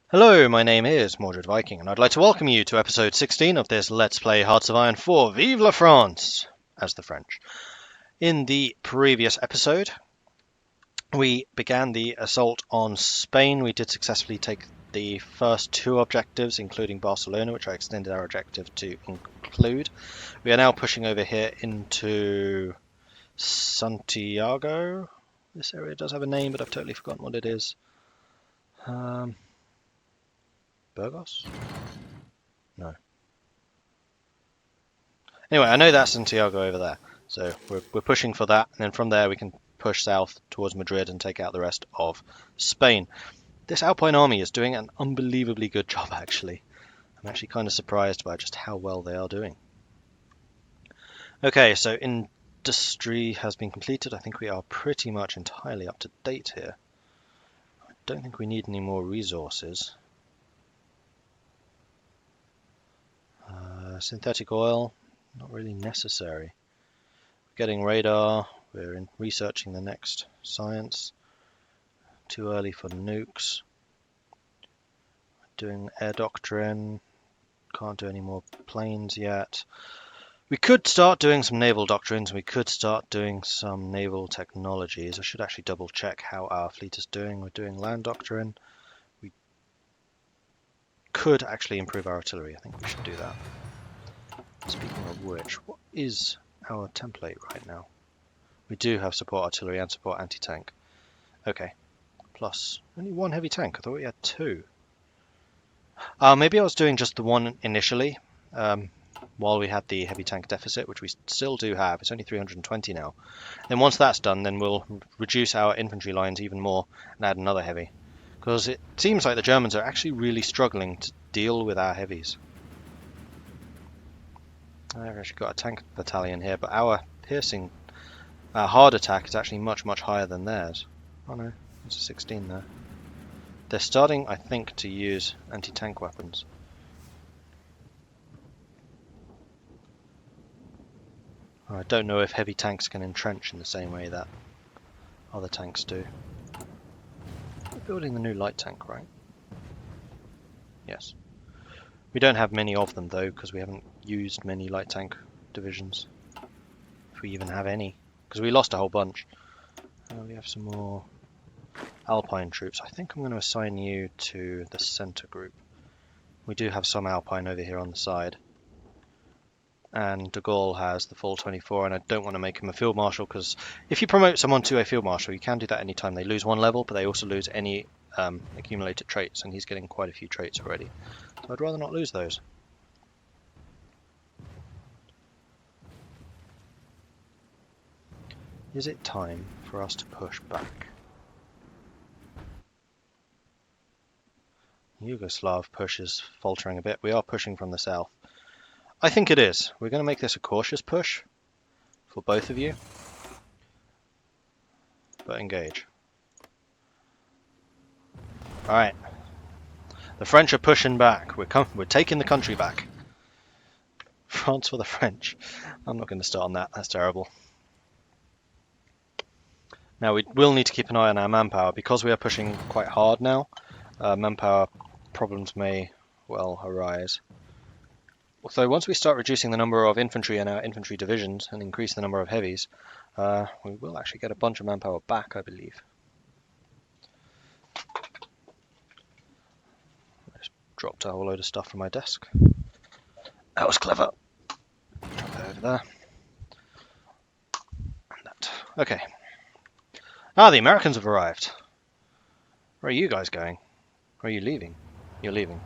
Hello, my name is Mordred Viking, and I'd like to welcome you to episode 16 of this Let's Play Hearts of Iron 4 Vive la France, as the French. In the previous episode, we began the assault on Spain. We did successfully take the first two objectives, including Barcelona, which I extended our objective to include. We are now pushing over here into Santiago. This area does have a name, but I've totally forgotten what it is. Burgos? No. Anyway, I know that's Santiago over there, so we're pushing for that, and then from there we can push south towards Madrid and take out the rest of Spain. This Alpine army is doing an unbelievably good job, actually. I'm actually kind of surprised by just how well they are doing. Okay, so industry has been completed. I think we are pretty much entirely up to date here. I don't think we need any more resources. Synthetic oil, not really necessary. We're getting radar, we're researching the next science. Too early for nukes. Doing air doctrine, can't do any more planes yet. We could start doing some naval doctrines, we could start doing some naval technologies. I should actually double check how our fleet is doing. We're doing land doctrine. We could actually improve our artillery. I think we should do that. Speaking of which, what is our template right now? We do have support artillery and support anti-tank. Okay. Plus, only one heavy tank. I thought we had two. Maybe I was doing just the one initially, while we had the heavy tank deficit, which we still do have. It's only 320 now. Then once that's done, then we'll reduce our infantry lines even more and add another heavy. Because it seems like the Germans are actually really struggling to deal with our heavies. I've actually got a tank battalion here, but our hard attack is actually much higher than theirs. Oh no, it's a 16 there. They're starting, I think, to use anti-tank weapons. I don't know if heavy tanks can entrench in the same way that other tanks do. We're building the new light tank, right? Yes. We don't have many of them though, because we haven't used many light tank divisions. If we even have any. Because we lost a whole bunch. We have some more Alpine troops. I think I'm going to assign you to the center group. We do have some Alpine over here on the side. And de Gaulle has the full 24, and I don't want to make him a field marshal, because if you promote someone to a field marshal, you can do that anytime they lose one level, but they also lose any accumulated traits, and he's getting quite a few traits already. So I'd rather not lose those. Is it time for us to push back? Yugoslav push is faltering a bit. We are pushing from the south. I think it is. We're going to make this a cautious push for both of you. But engage. Alright. The French are pushing back. We're taking the country back. France for the French. I'm not going to start on that. That's terrible. Now we will need to keep an eye on our manpower. Because we are pushing quite hard now, manpower problems may well arise. So once we start reducing the number of infantry in our infantry divisions and increase the number of heavies, we will actually get a bunch of manpower back, I believe. I just dropped a whole load of stuff from my desk. That was clever. Drop that over there. And that. Okay. Ah, the Americans have arrived. Where are you guys going? Where are you leaving? You're leaving.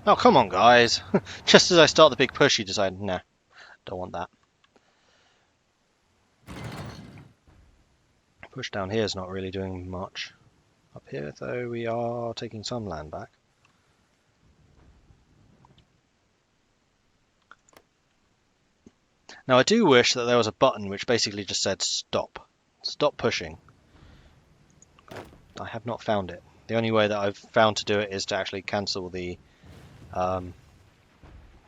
Oh, come on, guys. Just as I start the big push, you decide, nah, don't want that. Push down here is not really doing much. Up here, though, we are taking some land back. Now, I do wish that there was a button which basically just said stop. Stop pushing. I have not found it. The only way that I've found to do it is to actually cancel the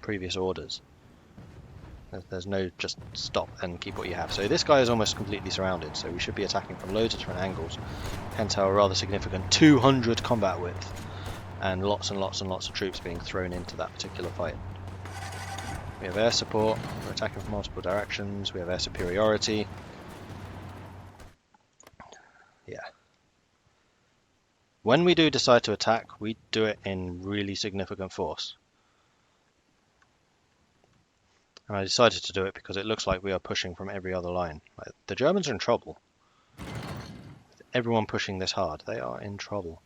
previous orders. There's no just stop and keep what you have. So this guy is almost completely surrounded, so we should be attacking from loads of different angles. Hence our rather significant 200 combat width. and lots and lots and lots of troops being thrown into that particular fight. We have air support, we're attacking from multiple directions, we have air superiority. Yeah. When we do decide to attack, we do it in really significant force. And I decided to do it because it looks like we are pushing from every other line. Like, the Germans are in trouble. Everyone pushing this hard, they are in trouble.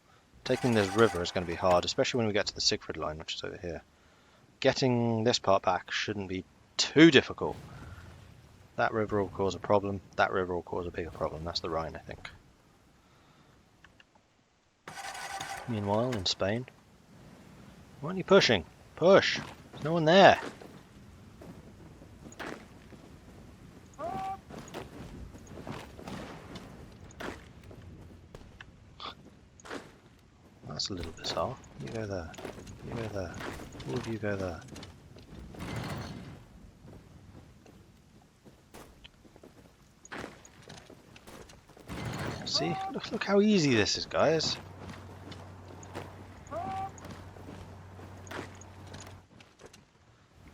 Taking this river is going to be hard, especially when we get to the Siegfried line, which is over here. Getting this part back shouldn't be too difficult. That river will cause a problem, that river will cause a bigger problem. That's the Rhine, I think. Meanwhile, in Spain, why aren't you pushing? Push! There's no one there. That's a little bizarre. You go there. You go there. All of you go there. See? Look how easy this is, guys.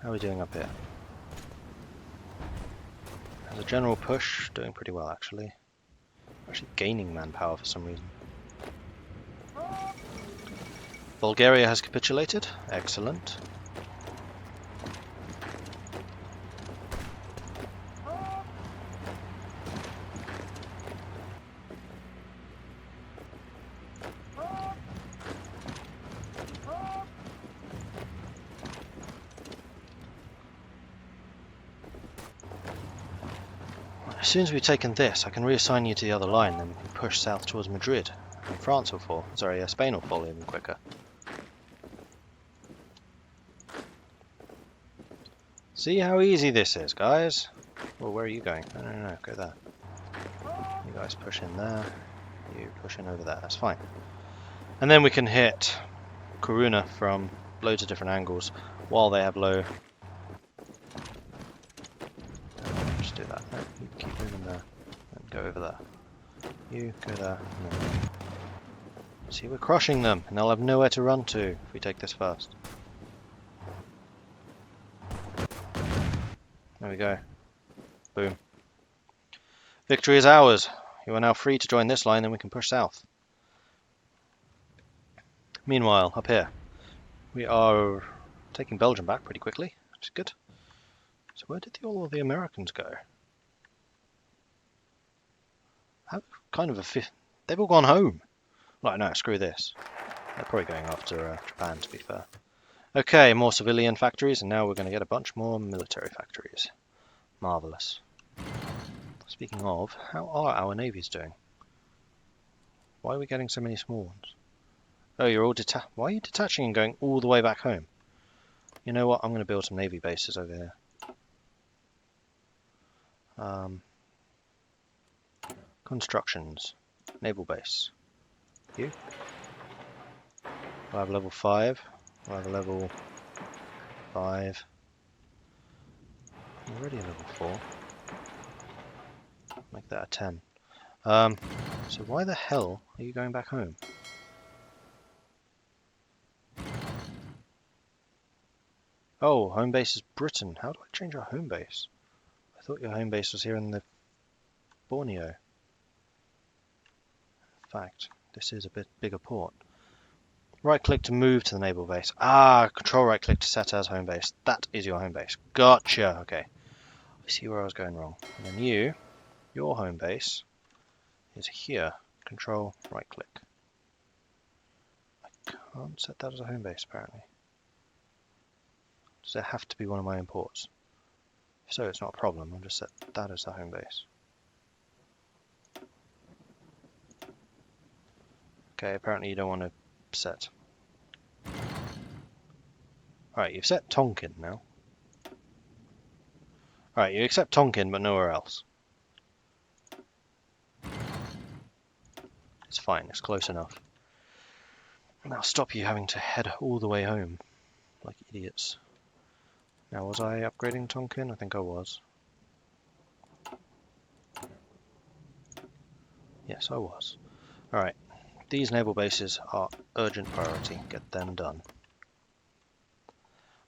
How are we doing up here? As a general push, doing pretty well actually. Actually gaining manpower for some reason. Bulgaria has capitulated. Excellent. As soon as we've taken this, I can reassign you to the other line, then we can push south towards Madrid. And France will fall. Sorry, Spain will fall even quicker. See how easy this is, guys? Well, where are you going? No, go there. You guys push in there. You push in over there. That's fine. And then we can hit Corunna from loads of different angles while they have low. Just do that. No, you keep moving there. And go over there. You go there. And then... See, we're crushing them, and they'll have nowhere to run to if we take this first. There we go. Boom. Victory is ours. You are now free to join this line, then we can push south. Meanwhile, up here, we are taking Belgium back pretty quickly, which is good. So where did all of the Americans go? How kind of a fifth? They've all gone home. Right, no, screw this. They're probably going after Japan, to be fair. Okay, more civilian factories, and now we're going to get a bunch more military factories. Marvellous. Speaking of, how are our navies doing? Why are we getting so many small ones? Oh, you're all why are you detaching and going all the way back home? You know what, I'm going to build some navy bases over here. Constructions. Naval base. You? We'll have level 5. We'll have a level 5. Already a level 4. Make that a 10. So why the hell are you going back home? Oh, home base is Britain. How do I change our home base? I thought your home base was here in the Borneo. In fact, this is a bit bigger port. Right click to move to the naval base. Ah, control right click to set as home base. That is your home base. Gotcha. Okay. I see where I was going wrong. And then your home base is here. Control right click. I can't set that as a home base apparently. Does it have to be one of my imports? If so, it's not a problem. I'll just set that as the home base. Okay, apparently you don't want to set. Alright, you've set Tonkin now. Alright, you accept Tonkin, but nowhere else. It's fine, it's close enough. And that'll stop you having to head all the way home, like idiots. Now, was I upgrading Tonkin? I think I was. Yes, I was. Alright, these naval bases are urgent priority. Get them done.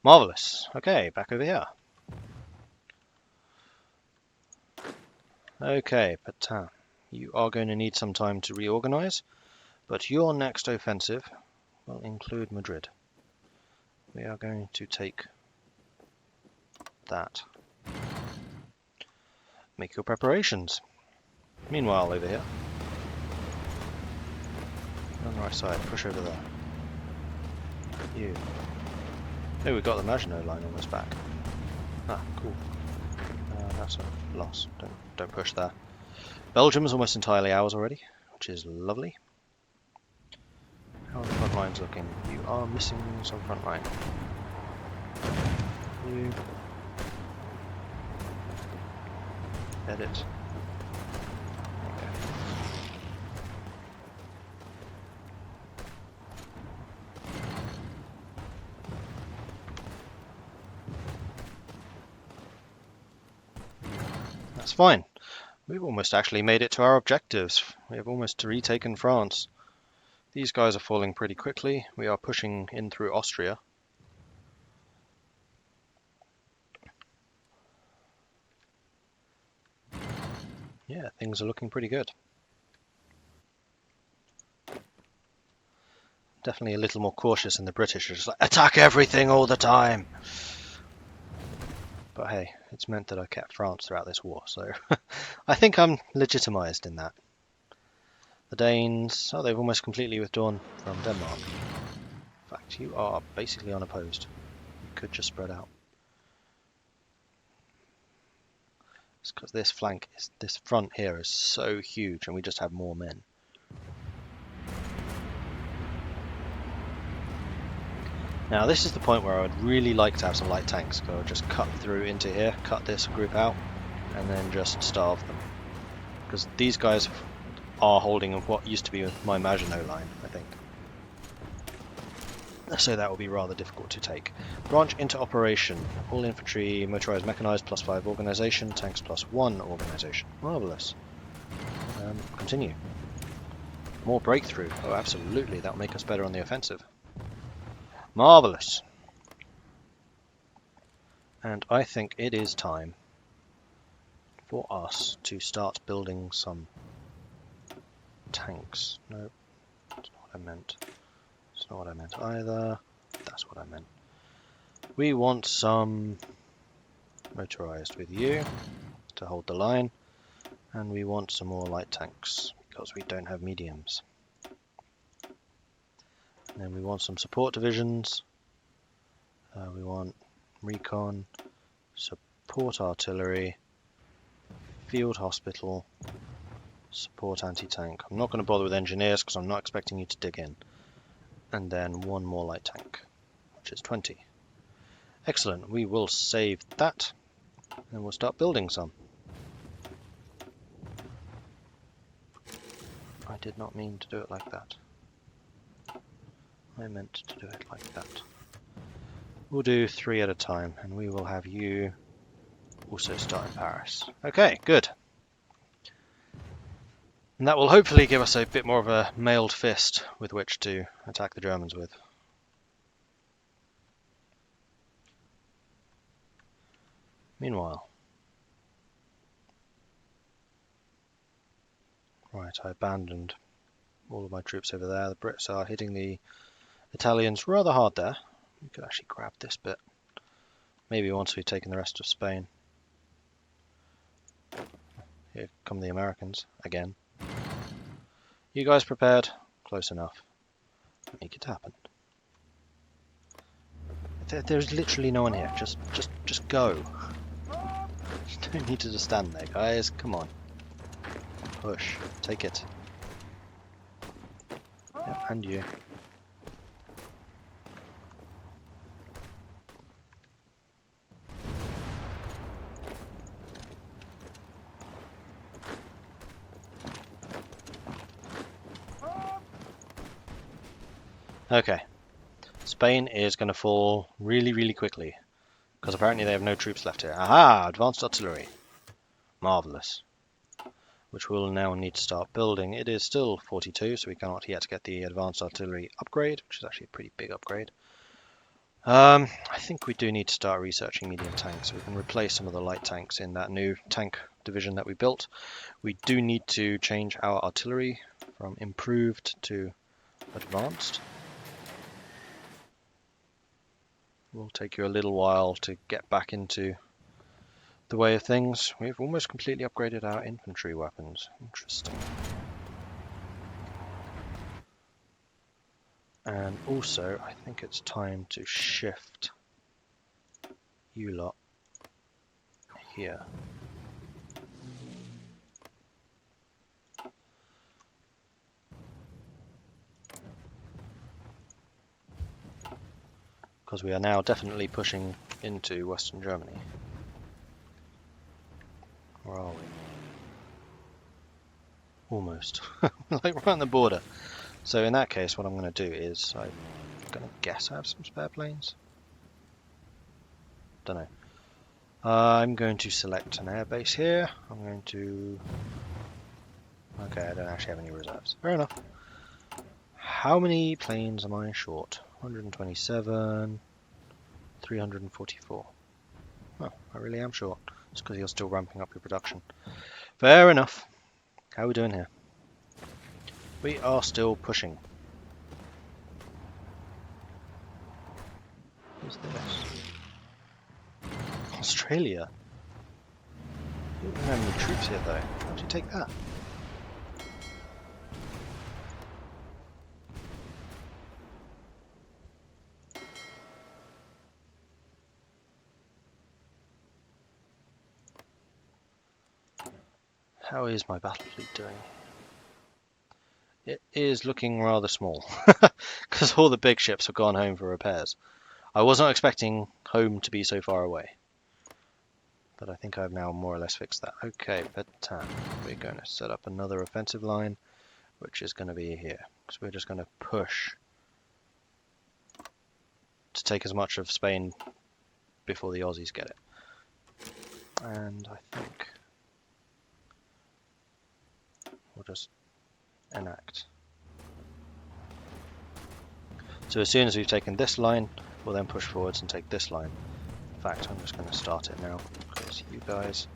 Marvellous. Okay, back over here. Okay, Petain, you are going to need some time to reorganize, but your next offensive will include Madrid. We are going to take that. Make your preparations. Meanwhile, over here, on the right side, push over there. You. Oh, we've got the Maginot Line almost back. Ah, cool. That's a loss. Don't push there. Belgium is almost entirely ours already, which is lovely. How are the front lines looking? You are missing some front line. You. Edit. Okay. That's fine. We've almost actually made it to our objectives. We have almost retaken France. These guys are falling pretty quickly. We are pushing in through Austria. Yeah, things are looking pretty good. Definitely a little more cautious than the British. Are just like, attack everything all the time! But hey, it's meant that I kept France throughout this war, so I think I'm legitimized in that. The Danes, oh, they've almost completely withdrawn from Denmark. In fact, you are basically unopposed. You could just spread out. It's because this front here is so huge and we just have more men. Now this is the point where I would really like to have some light tanks, so I'll just cut through into here, cut this group out, and then just starve them. Because these guys are holding what used to be my Maginot Line, I think. So that will be rather difficult to take. Branch into operation. All infantry, motorized, mechanized, +5 organization, tanks +1 organization. Marvelous. Continue. More breakthrough. Oh, absolutely. That will make us better on the offensive. Marvelous. And I think it is time for us to start building some tanks. No, that's not what I meant. That's not what I meant either. That's what I meant. We want some motorized with you to hold the line, and we want some more light tanks because we don't have mediums. And then we want some support divisions. We want recon, support artillery, field hospital, support anti-tank. I'm not going to bother with engineers because I'm not expecting you to dig in. And then one more light tank, which is 20. Excellent. We will save that and we'll start building some. I did not mean to do it like that. I meant to do it like that. We'll do 3 at a time, and we will have you also start in Paris. Okay, good. And that will hopefully give us a bit more of a mailed fist with which to attack the Germans with. Meanwhile, right, I abandoned all of my troops over there. The Brits are hitting the Italians rather hard there. We could actually grab this bit. Maybe once we've taken the rest of Spain. Here come the Americans again. You guys prepared? Close enough. Make it happen. There's literally no one here. Just go. You don't need to just stand there, guys. Come on. Push. Take it. Yep, and you. Okay, Spain is going to fall really, really quickly, because apparently they have no troops left here. Aha! Advanced artillery. Marvellous. which we'll now need to start building. It is still 42, so we cannot yet get the advanced artillery upgrade, which is actually a pretty big upgrade. I think we do need to start researching medium tanks, so we can replace some of the light tanks in that new tank division that we built. We do need to change our artillery from improved to advanced. Will take you a little while to get back into the way of things. We've almost completely upgraded our infantry weapons. Interesting. And also, I think it's time to shift you lot here. Because we are now definitely pushing into Western Germany. Where are we? Almost. Like right on the border. So in that case, what I'm going to do is, I'm going to guess I have some spare planes. Don't know. I'm going to select an airbase here. I'm going to... Okay, I don't actually have any reserves. Fair enough. How many planes am I short? 127, 344. Oh, I really am short. It's because you're still ramping up your production. Fair enough. How are we doing here? We are still pushing. What's this? Australia? We don't have any troops here though. How'd you take that? How is my battle fleet doing? It is looking rather small, because all the big ships have gone home for repairs. I was not expecting home to be so far away, but I think I've now more or less fixed that. Okay, Petan, we're going to set up another offensive line, which is going to be here, because we're just going to push to take as much of Spain before the Aussies get it. And I think we'll just enact. So as soon as we've taken this line, we'll then push forwards and take this line. In fact, I'm just going to start it now, because you guys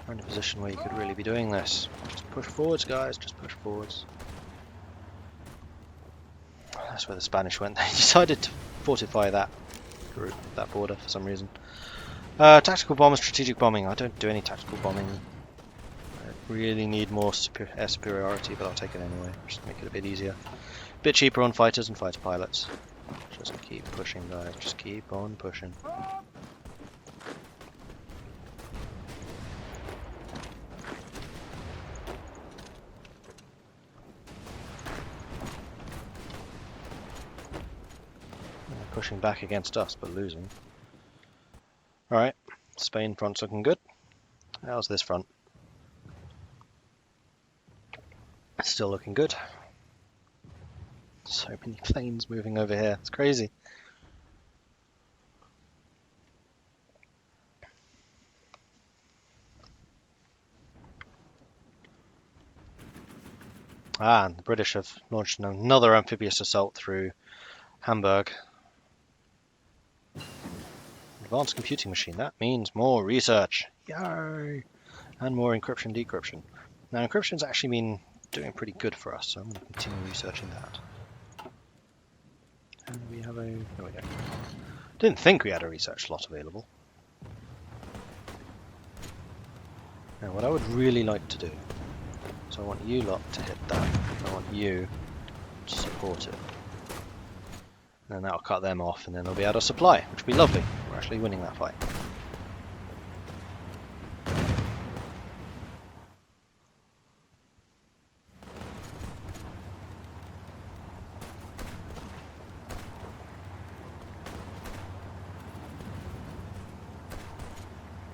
are in a position where you could really be doing this. Just push forwards, guys, just push forwards. That's where the Spanish went. They decided to fortify that group, that border, for some reason. Tactical bombing, strategic bombing. I don't do any tactical bombing. I really need more air superiority, but I'll take it anyway, just to make it a bit easier. A bit cheaper on fighters and fighter pilots. Just keep pushing, guys. Just keep on pushing. They're pushing back against us, but losing. Alright, Spain front's looking good. How's this front? Still looking good. So many planes moving over here. It's crazy. And the British have launched another amphibious assault through Hamburg. Advanced computing machine. That means more research. Yay! And more encryption, decryption. Now encryption's actually been doing pretty good for us, so I'm going to continue researching that. And we have a... There we go. Didn't think we had a research slot available. Now what I would really like to do, so I want you lot to hit that, I want you to support it. And then that'll cut them off, and then they'll be out of supply, which will be lovely. We're actually winning that fight.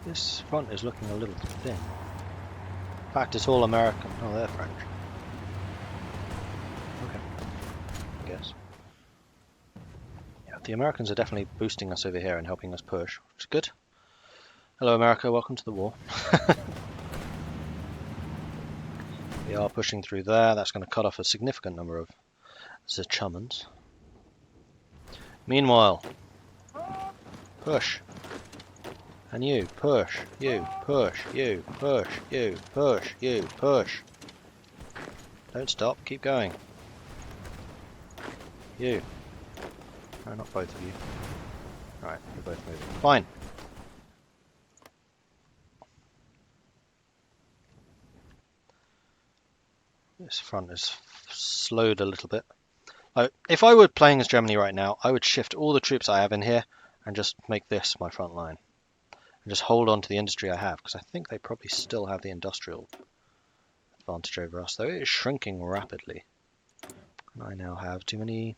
This front is looking a little thin. In fact, it's all American. Oh, they're French. Okay, I guess. Yeah, the Americans are definitely boosting us over here and helping us push, which is good. Hello, America. Welcome to the war. We are pushing through there. That's going to cut off a significant number of Zechumans. Meanwhile, push. And you, push, you, push, you, push, you, push, you, push. Don't stop, keep going. You. No, not both of you. Alright, you're both moving. Fine. This front is slowed a little bit. If I were playing as Germany right now, I would shift all the troops I have in here and just make this my front line. And just hold on to the industry I have, because I think they probably still have the industrial advantage over us, though it is shrinking rapidly. And I now have too many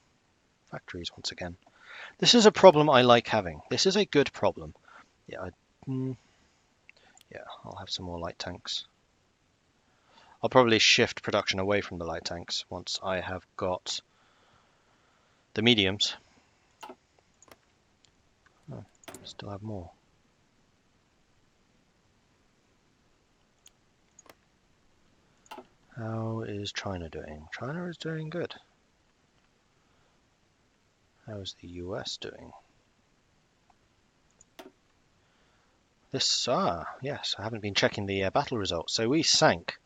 factories once again. This is a problem I like having. This is a good problem. Yeah, I'll have some more light tanks. I'll probably shift production away from the light tanks once I have got the mediums. Oh, still have more. How is China doing? China is doing good. How is the US doing? Yes, I haven't been checking the battle results. So we sank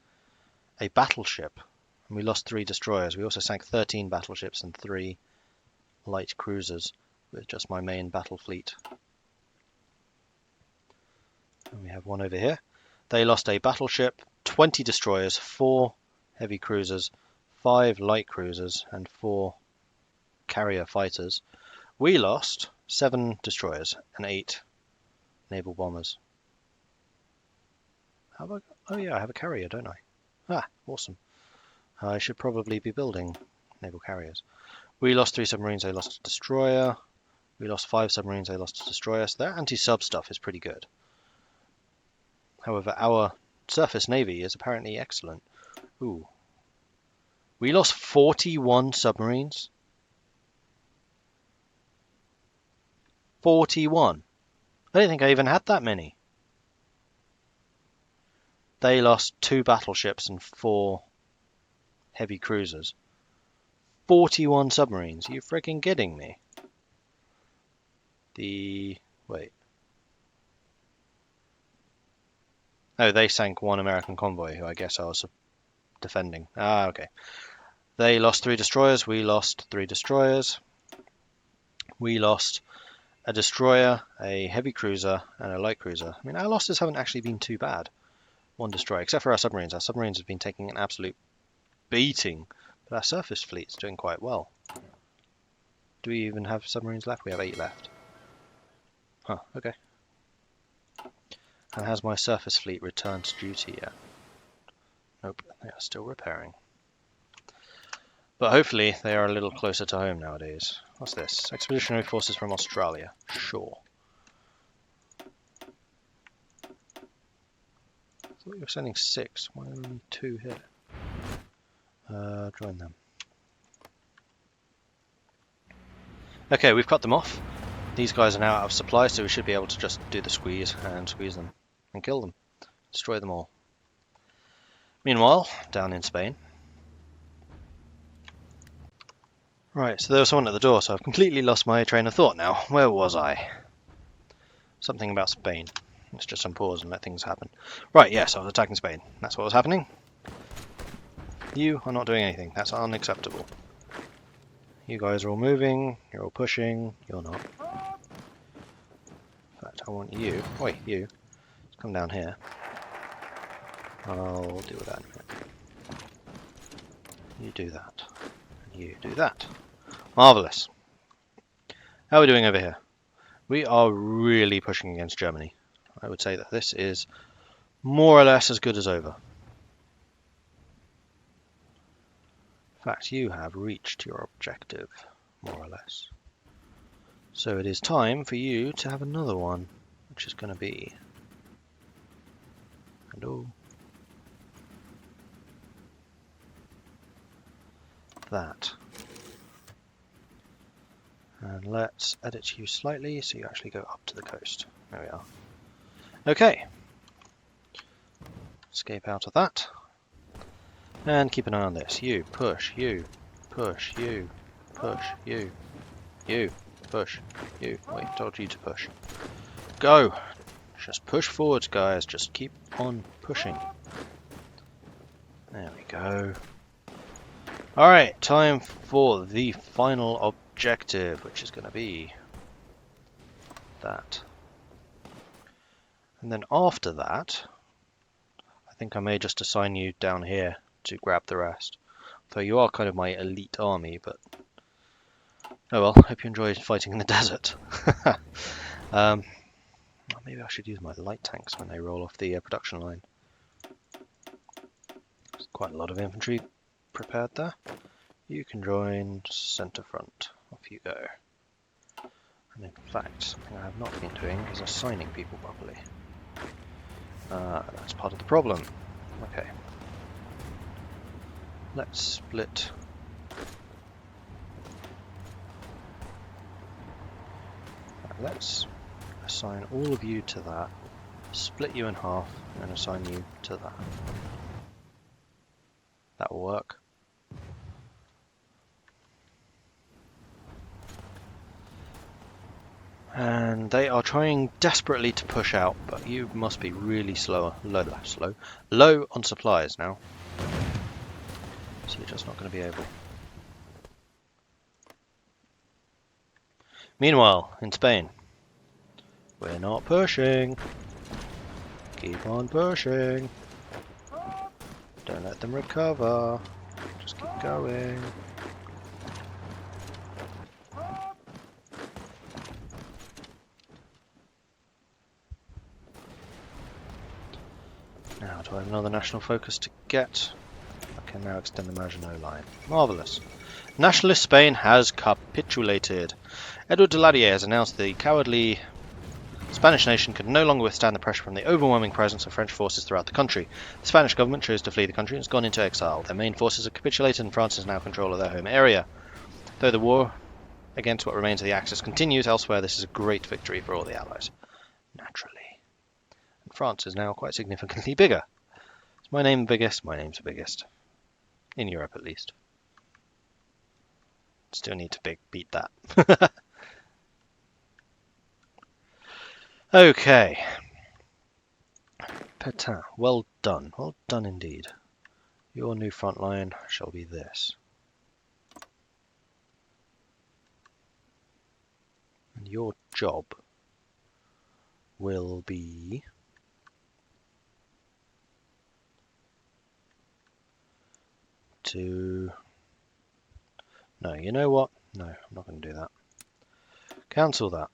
a battleship and we lost 3 destroyers. We also sank 13 battleships and 3 light cruisers with just my main battle fleet. And we have one over here. They lost a battleship, 20 destroyers, 4 heavy cruisers, 5 light cruisers, and 4 carrier fighters. We lost 7 destroyers and 8 naval bombers. Oh yeah, I have a carrier, don't I? Ah, awesome. I should probably be building naval carriers. We lost 3 submarines, they lost a destroyer. We lost 5 submarines, they lost a destroyer. So their anti-sub stuff is pretty good. However, our surface navy is apparently excellent. Ooh. We lost 41 submarines. 41. I don't think I even had that many. They lost 2 battleships and 4 heavy cruisers. 41 submarines. Are you freaking kidding me? Wait. Oh, they sank 1 American convoy, who I guess I was defending. Ah, okay. They lost 3 destroyers. We lost 3 destroyers. We lost a destroyer, a heavy cruiser, and a light cruiser. I mean, our losses haven't actually been too bad. 1 destroyer, except for our submarines. Our submarines have been taking an absolute beating, but our surface fleet's doing quite well. Do we even have submarines left? We have 8 left. Huh, okay. And has my surface fleet returned to duty yet? Nope, they are still repairing. But hopefully they are a little closer to home nowadays. What's this? Expeditionary forces from Australia. Sure. I thought you were sending 6. Why are there only 2 here? Join them. Okay, we've cut them off. These guys are now out of supply, so we should be able to just do the squeeze and squeeze them and kill them. Destroy them all. Meanwhile, down in Spain. Right, so there was someone at the door, so I've completely lost my train of thought now. Where was I? Something about Spain. Let's just unpause and let things happen. Right, yes, I was attacking Spain. That's what was happening. You are not doing anything. That's unacceptable. You guys are all moving. You're all pushing. You're not. In fact, I want you. Wait, you. Let's come down here. I'll deal with that in a minute. You do that. And you do that. Marvellous. How are we doing over here? We are really pushing against Germany. I would say that this is more or less as good as over. In fact, you have reached your objective, more or less. So it is time for you to have another one, which is going to be... Hello. That. And let's edit you slightly so you actually go up to the coast. There we are. Okay. Escape out of that. And keep an eye on this. You, push, you, push, you, push, you, you, push, you. Wait, told you to push. Go! Just push forwards, guys. Just keep on pushing. There we go. Alright, time for the final objective, which is going to be that. And then after that, I think I may just assign you down here to grab the rest. Though you are kind of my elite army, but oh well, hope you enjoyed fighting in the desert. Maybe I should use my light tanks when they roll off the production line. There's quite a lot of infantry prepared there. You can join centre front. Off you go. And in fact, something I have not been doing is assigning people properly. That's part of the problem. Okay. Let's split. Let's assign all of you to that, split you in half, and assign you to that. That will work. And they are trying desperately to push out, but you must be really low on supplies now. So you're just not going to be able. Meanwhile, in Spain, we're not pushing. Keep on pushing. Don't let them recover. Just keep going. Now, do I have another national focus to get? I can now extend the Maginot Line. Marvellous. Nationalist Spain has capitulated. Edward de Ladier has announced the cowardly Spanish nation could no longer withstand the pressure from the overwhelming presence of French forces throughout the country. The Spanish government chose to flee the country and has gone into exile. Their main forces have capitulated and France has now control of their home area. Though the war against what remains of the Axis continues elsewhere, this is a great victory for all the Allies. Naturally. And France is now quite significantly bigger. Is my name biggest? My name's the biggest. In Europe, at least. Still need to beat that. Okay. Petain, well done. Well done indeed. Your new front line shall be this. And your job will be to... No, you know what? No, I'm not going to do that. Cancel that.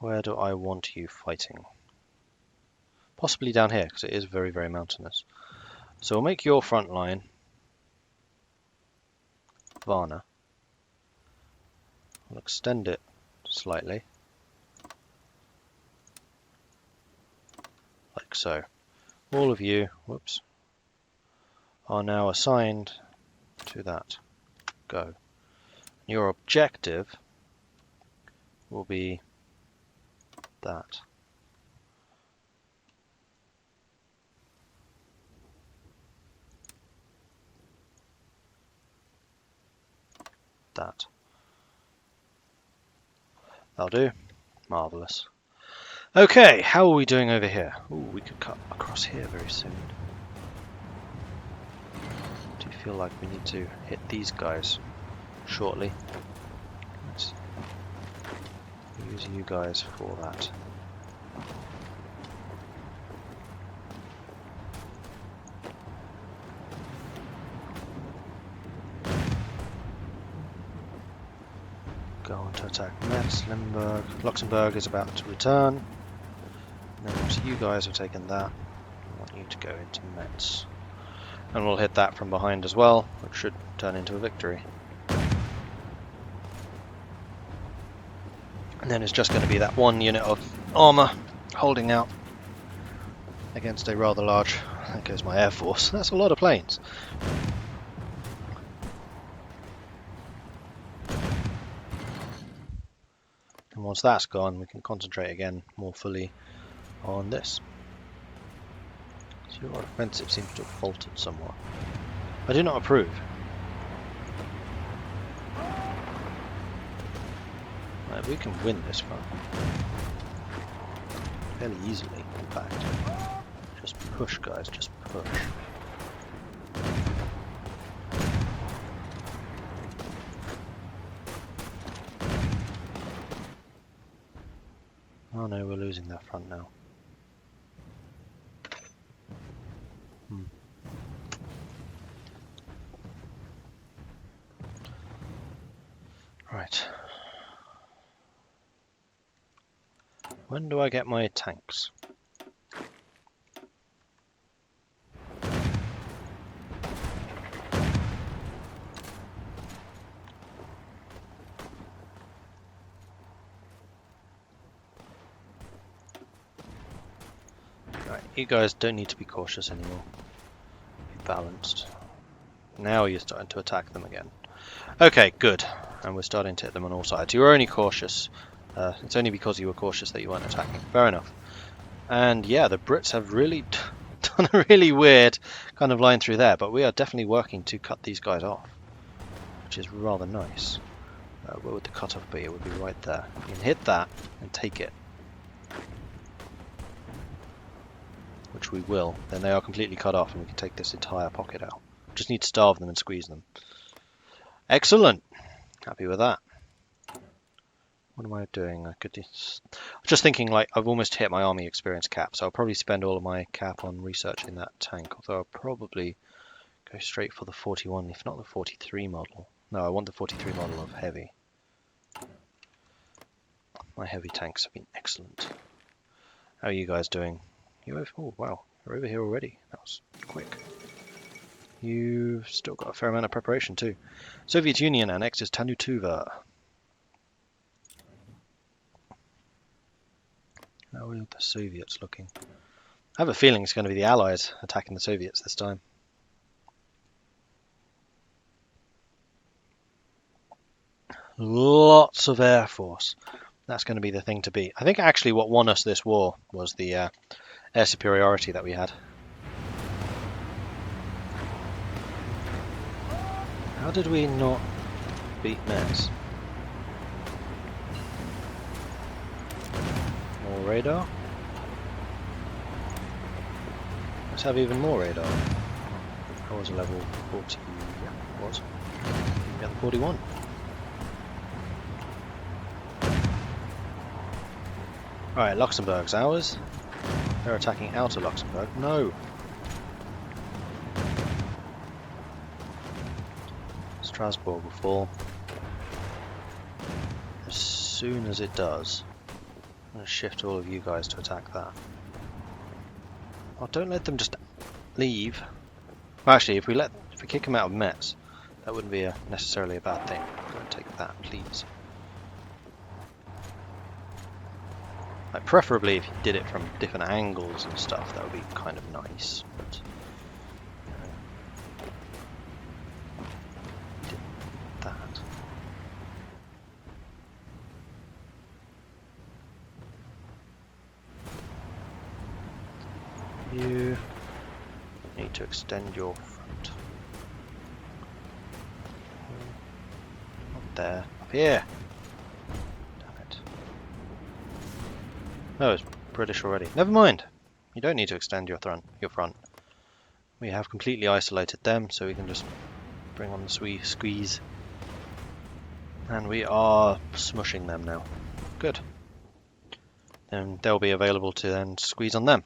Where do I want you fighting? Possibly down here, because it is very, very mountainous. So we'll make your front line Varna. We'll extend it slightly. Like so. All of you, whoops, are now assigned to that. Go. Your objective will be that. That. That'll do. Marvellous. Okay, how are we doing over here? Ooh, we could cut across here very soon. Do you feel like we need to hit these guys shortly? Let's use you guys for that. Go on to attack Metz, Limburg. Luxembourg is about to return. And then once you guys have taken that, I want you to go into Metz. And we'll hit that from behind as well, which should turn into a victory. And then it's just going to be that one unit of armour holding out against a rather large, I think it's my air force. That's a lot of planes. And once that's gone, we can concentrate again more fully on this. So our offensive seems to have faltered somewhat. I do not approve. Right, we can win this one. Fairly easily, in fact. Just push, guys, just push. Oh no, we're losing that front now. Right. When do I get my tanks? Right, you guys don't need to be cautious anymore. Be balanced. Now you're starting to attack them again. Okay, good. And we're starting to hit them on all sides. You were only cautious. It's only because you were cautious that you weren't attacking. Fair enough. And yeah, the Brits have really done a really weird kind of line through there, but we are definitely working to cut these guys off, which is rather nice. Where would the cutoff be? It would be right there. You can hit that and take it, which we will. Then they are completely cut off and we can take this entire pocket out. Just need to starve them and squeeze them. Excellent! Happy with that. What am I doing? I could just thinking, like, I've almost hit my army experience cap, so I'll probably spend all of my cap on researching that tank, although I'll probably go straight for the 41, if not the 43 model. No, I want the 43 model of heavy. My heavy tanks have been excellent. How are you guys doing? Oh wow, you're over here already. That was quick. You've still got a fair amount of preparation too. Soviet Union annexes Tanutuva. How are the Soviets looking? I have a feeling it's going to be the Allies attacking the Soviets this time. Lots of air force. That's going to be the thing to beat. I think actually what won us this war was the air superiority that we had. How did we not beat Metz? More radar? Let's have even more radar. That was a level 40. Yeah, it was. We got the 41. Alright, Luxembourg's ours. They're attacking outer Luxembourg. No! Strasbourg will fall. As soon as it does, I'm going to shift all of you guys to attack that. Oh, don't let them just leave. Well, actually, if we kick them out of Metz, that wouldn't be necessarily a bad thing. Don't take that, please. Like, preferably if you did it from different angles and stuff, that would be kind of nice. But that. You need to extend your front. Not there, up here. Oh, it's British already. Never mind. You don't need to extend your front. We have completely isolated them, so we can just bring on the squeeze. And we are smushing them now. Good. Then they'll be available to then squeeze on them.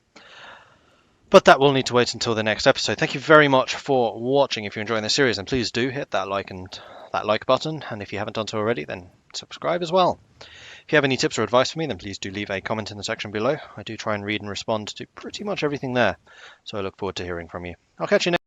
But that will need to wait until the next episode. Thank you very much for watching. If you're enjoying this series, then please do hit that like button. And if you haven't done so already, then subscribe as well. If you have any tips or advice for me, then please do leave a comment in the section below. I do try and read and respond to pretty much everything there, so I look forward to hearing from you. I'll catch you next time.